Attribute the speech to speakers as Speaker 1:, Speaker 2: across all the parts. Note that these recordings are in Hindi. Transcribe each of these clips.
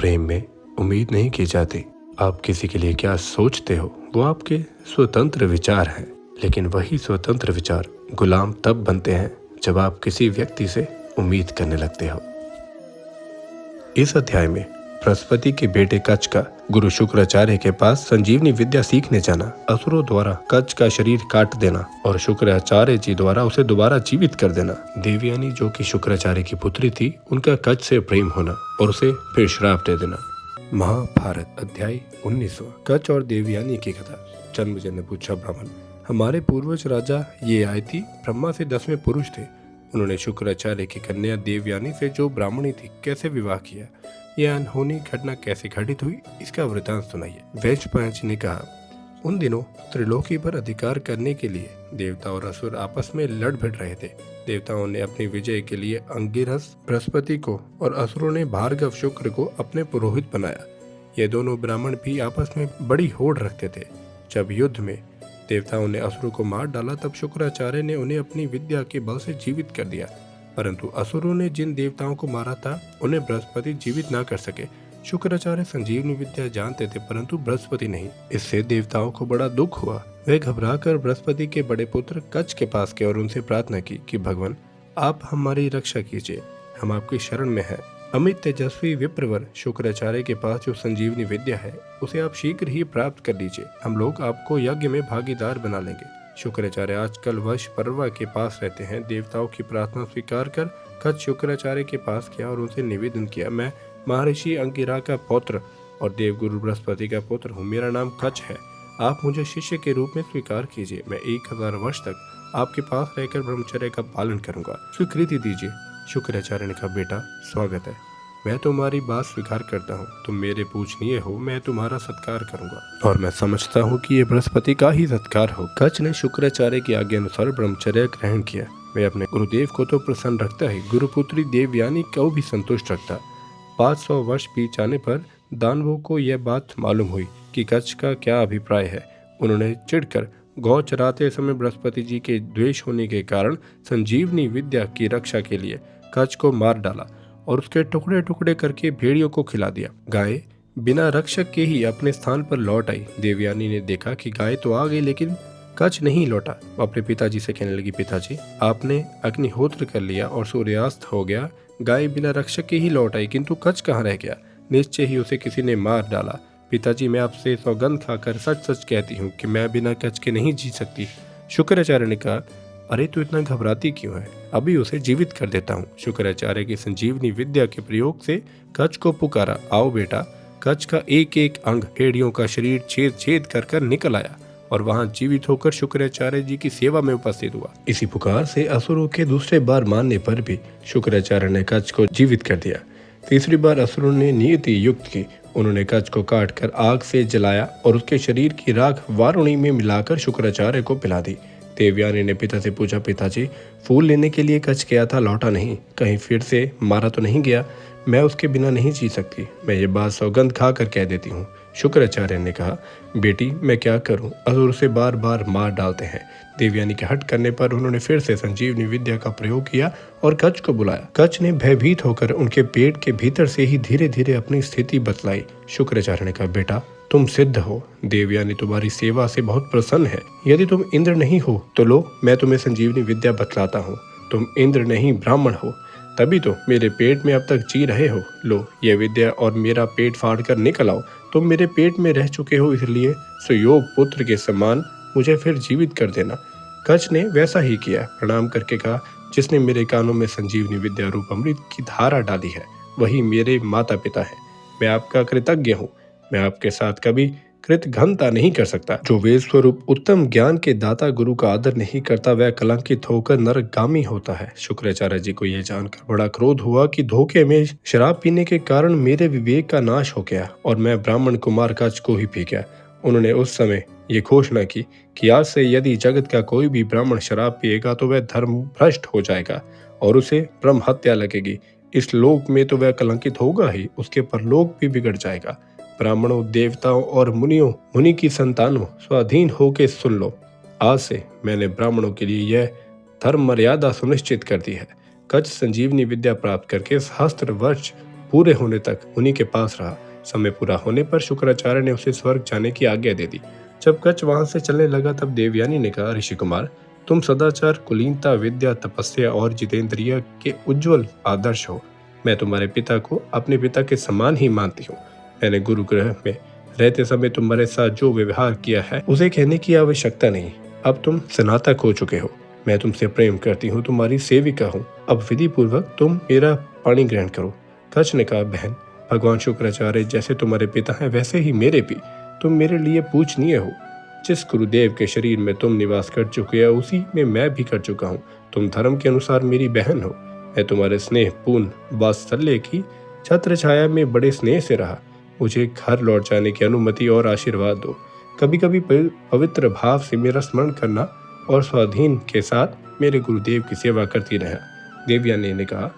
Speaker 1: प्रेम में उम्मीद नहीं की जाती। आप किसी के लिए क्या सोचते हो वो आपके स्वतंत्र विचार हैं, लेकिन वही स्वतंत्र विचार गुलाम तब बनते हैं जब आप किसी व्यक्ति से उम्मीद करने लगते हो। इस अध्याय में बृहस्पति के बेटे कच्छ का गुरु शुक्राचार्य के पास संजीवनी विद्या सीखने जाना, असुरों द्वारा कच्छ का शरीर काट देना और शुक्राचार्य जी द्वारा उसे दोबारा जीवित कर देना, देवयानी जो कि शुक्राचार्य की पुत्री थी उनका कच्छ से प्रेम होना और उसे फिर श्राप दे देना। महाभारत अध्याय 19वां। कच्छ और देवयानी की कथा। जन्मेजय ने पूछा, ब्राह्मण, हमारे पूर्वज राजा ये आयति ब्रह्मा से 10वें पुरुष थे। उन्होंने शुक्राचार्य की कन्या देवयानी से जो ब्राह्मणी थी कैसे विवाह किया? यह अनहोनी घटना कैसे घटित हुई, इसका वृतांत सुनाइए। वैशंपायन ने कहा, उन दिनों त्रिलोकी पर अधिकार करने के लिए देवता और असुर आपस में लड़ भिड़ रहे थे। देवताओं ने अपनी विजय के लिए अंगिरस बृहस्पति को और असुरों ने भार्गव शुक्र को अपने पुरोहित बनाया। ये दोनों ब्राह्मण भी आपस में बड़ी होड़ रखते थे। जब युद्ध में देवताओं ने असुरों को मार डाला तब शुक्राचार्य ने उन्हें अपनी विद्या के बल से जीवित कर दिया, परंतु असुरों ने जिन देवताओं को मारा था उन्हें बृहस्पति जीवित न कर सके। शुक्राचार्य संजीवनी विद्या जानते थे परंतु बृहस्पति नहीं। इससे देवताओं को बड़ा दुख हुआ। वे घबराकर बृहस्पति के बड़े पुत्र कच्छ के पास गए और उनसे प्रार्थना की कि भगवान, आप हमारी रक्षा कीजिए, हम आपकी शरण में हैं। अमित तेजस्वी विप्रवर शुक्राचार्य के पास जो संजीवनी विद्या है उसे आप शीघ्र ही प्राप्त कर लीजिए। हम लोग आपको यज्ञ में भागीदार बना लेंगे। शुक्राचार्य आजकल वश पर्वा के पास रहते हैं। देवताओं की प्रार्थना स्वीकार कर कच्छ शुक्राचार्य के पास गया और उनसे निवेदन किया, मैं महर्षि अंगिरा का पुत्र और देवगुरु बृहस्पति का पुत्र हूँ। मेरा नाम कच्छ है। आप मुझे शिष्य के रूप में स्वीकार कीजिए। मैं 1000 वर्ष तक आपके पास रहकर ब्रह्मचर्य का पालन करूंगा। स्वीकृति दीजिए। शुक्राचार्य ने कहा, बेटा स्वागत है, मैं तुम्हारी बात स्वीकार करता हूँ। तुम मेरे पूजनीय हो, मैं तुम्हारा सत्कार करूंगा और मैं समझता हूँ कि ये बृहस्पति का ही सत्कार हो। कच्छ ने शुक्राचार्य की आज्ञा अनुसार ब्रह्मचर्य ग्रहण किया। वे अपने गुरुदेव को तो प्रसन्न रखता ही गुरुपुत्री देवयानी को भी संतुष्ट रखता। 500 वर्ष बीत जाने पर दानवों को यह बात मालूम हुई कि कच्छ का क्या अभिप्राय है। उन्होंने चिढ़कर गौ चराते समय बृहस्पति जी के द्वेष होने के कारण संजीवनी विद्या की रक्षा के लिए कच्छ को मार डाला और उसके टुकड़े टुकड़े करके भेड़ियों को खिला दिया। गाय बिना रक्षक के ही अपने स्थान पर लौट आई। देवयानी ने देखा कि गाय तो आ गई लेकिन कच्छ नहीं लौटा। वो अपने पिताजी से कहने लगी, पिताजी, आपने अग्निहोत्र कर लिया और सूर्यास्त हो गया। गाय बिना रक्षक के ही लौट आई, किंतु कच्छ कहाँ रह गया? निश्चय ही उसे किसी ने मार डाला। पिताजी, मैं आपसे सौगंध खाकर सच सच कहती हूँ कि मैं बिना कच्छ के नहीं जी सकती। शुक्राचार्य ने कहा, अरे तू इतना घबराती क्यों है? अभी उसे जीवित कर देता हूँ। शुक्राचार्य की संजीवनी विद्या के प्रयोग से कच्छ को पुकारा, आओ बेटा। कच्छ का एक एक अंग भेड़ियों का शरीर छेद छेद कर कर निकल आया और वहां जीवित होकर शुक्राचार्य जी की सेवा में उपस्थित हुआ। इसी पुकार से असुरों के दूसरे बार मानने पर भी शुक्राचार्य ने कच्छ को जीवित कर दिया। तीसरी बार असुरों ने नियति युक्त की। उन्होंने कच्छ को काट कर आग से जलाया और उसके शरीर की राख वारुणी में मिलाकर शुक्राचार्य को पिला दी। देवयानी ने पिता से पूछा, पिताजी, फूल लेने के लिए कच्छ गया था, लौटा नहीं, कहीं फिर से मारा तो नहीं गया? मैं उसके बिना नहीं जी सकती। मैं ये बात सौगंध खा कर कह देती हूँ। शुक्राचार्य ने कहा, बेटी, मैं क्या करूं? असुर से बार बार मार डालते हैं। देवयानी के हट करने पर उन्होंने फिर से संजीवनी विद्या का प्रयोग किया और कच्छ को बुलाया। कच्छ ने भयभीत होकर उनके पेट के भीतर से ही धीरे धीरे अपनी स्थिति बतलाई। शुक्राचार्य ने कहा, बेटा, तुम सिद्ध हो। देवयानी तुम्हारी सेवा से बहुत प्रसन्न है। यदि तुम इंद्र नहीं हो तो लो, मैं तुम्हें संजीवनी विद्या बतलाता हूँ। तुम इंद्र नहीं ब्राह्मण हो, तभी तो मेरे पेट में अब तक जी रहे हो। लो ये विद्या और मेरा पेट फाड़ कर निकल आओ। तुम मेरे पेट में रह चुके हो, इसलिए सुयोग पुत्र के समान मुझे फिर जीवित कर देना। कच्छ ने वैसा ही किया। प्रणाम करके कहा, जिसने मेरे कानों में संजीवनी विद्या रूप अमृत की धारा डाली है वही मेरे माता पिता है। मैं आपका कृतज्ञ हूँ। मैं आपके साथ कभी कृतघ्नता नहीं कर सकता। जो वेद स्वरूप उत्तम ज्ञान के दाता गुरु का आदर नहीं करता वह कलंकित होकर नरकगामी होता है। शुक्राचार्य जी को यह जानकर बड़ा क्रोध हुआ कि धोखे में शराब पीने के कारण मेरे विवेक का नाश हो गया और मैं ब्राह्मण कुमार कच्छ को ही पी गया। उन्होंने उस समय ये घोषणा की कि आज से यदि जगत का कोई भी ब्राह्मण शराब पिएगा तो वह धर्म भ्रष्ट हो जाएगा और उसे ब्रह्म हत्या लगेगी। इस लोक में तो वह कलंकित होगा ही, उसके परलोक भी बिगड़ जाएगा। ब्राह्मणों, देवताओं और मुनि की संतानों, स्वाधीन होके सुन लो। आज से मैंने ब्राह्मणों के लिए यह धर्म मर्यादा सुनिश्चित कर दी है। कच्छ संजीवनी विद्या प्राप्त करके सहस्त्र वर्ष पूरे होने तक उन्हीं के पास रहा। समय पूरा होने पर शुक्राचार्य ने उसे स्वर्ग जाने की आज्ञा दे दी। जब कच्छ वहां से चलने लगा तब देवयानी ने कहा, ऋषि कुमार, तुम सदाचार, कुलीनता, विद्या, तपस्या और जितेंद्रिय के उज्जवल आदर्श हो। मैं तुम्हारे पिता को अपने पिता के समान ही मानती हूँ। मैंने गुरुगृह में रहते समय तुम्हारे साथ जो व्यवहार किया है उसे कहने की आवश्यकता नहीं। अब तुम स्नातक हो चुके हो। मैं तुमसे प्रेम करती हूँ, तुम्हारी सेविका हूँ। अब विधि पूर्वक तुम मेरा पानी ग्रहण करो। कच्छ ने कहा, बहन, भगवान शुक्राचार्य जैसे तुम्हारे पिता हैं वैसे ही मेरे भी। तुम मेरे लिए पूजनीय हो। जिस गुरुदेव के शरीर में तुम निवास कर चुके हो उसी में मैं भी कर चुका हूँ। तुम धर्म के अनुसार मेरी बहन हो। मैं तुम्हारे स्नेह पूर्ण वात्सल्य की छत्र छाया में बड़े स्नेह से रहा। मुझे घर लौट जाने की अनुमति और आशीर्वाद दो। कभी कभी पवित्र भाव से मेरा स्मरण करना और स्वाधीन के साथ मेरे गुरुदेव की सेवा करती रहना। देवयानी ने कहा,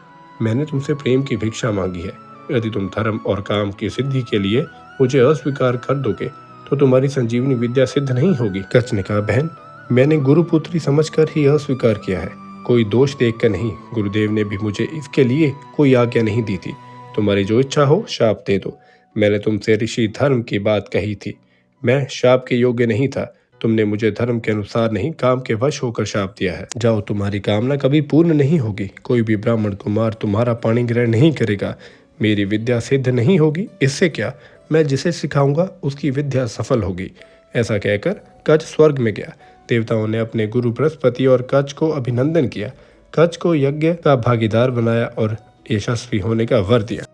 Speaker 1: मैंने तुमसे प्रेम की भिक्षा मांगी है। यदि तुम धर्म और काम की सिद्धि के लिए मुझे अस्वीकार कर दोगे तो तुम्हारी संजीवनी विद्या सिद्ध नहीं होगी। कच्छ ने कहा, बहन, मैंने गुरुपुत्री समझकर ही अस्वीकार किया है, कोई दोष देखकर नहीं। गुरुदेव ने भी मुझे इसके लिए कोई आज्ञा नहीं दी थी। तुम्हारी जो इच्छा हो शाप दे दो। मैंने तुमसे ऋषि धर्म की बात कही थी। मैं शाप के योग्य नहीं था। तुमने मुझे धर्म के अनुसार नहीं, काम के वश होकर शाप दिया है। जाओ, तुम्हारी कामना कभी पूर्ण नहीं होगी। कोई भी ब्राह्मण कुमार तुम्हारा पाणी ग्रहण नहीं करेगा। मेरी विद्या सिद्ध नहीं होगी। इससे क्या, मैं जिसे सिखाऊंगा उसकी विद्या सफल होगी। ऐसा कहकर कच्छ स्वर्ग में गया। देवताओं ने अपने गुरु बृहस्पति और कच्छ को अभिनंदन किया, कच्छ को यज्ञ का भागीदार बनाया और यशस्वी होने का वर दिया।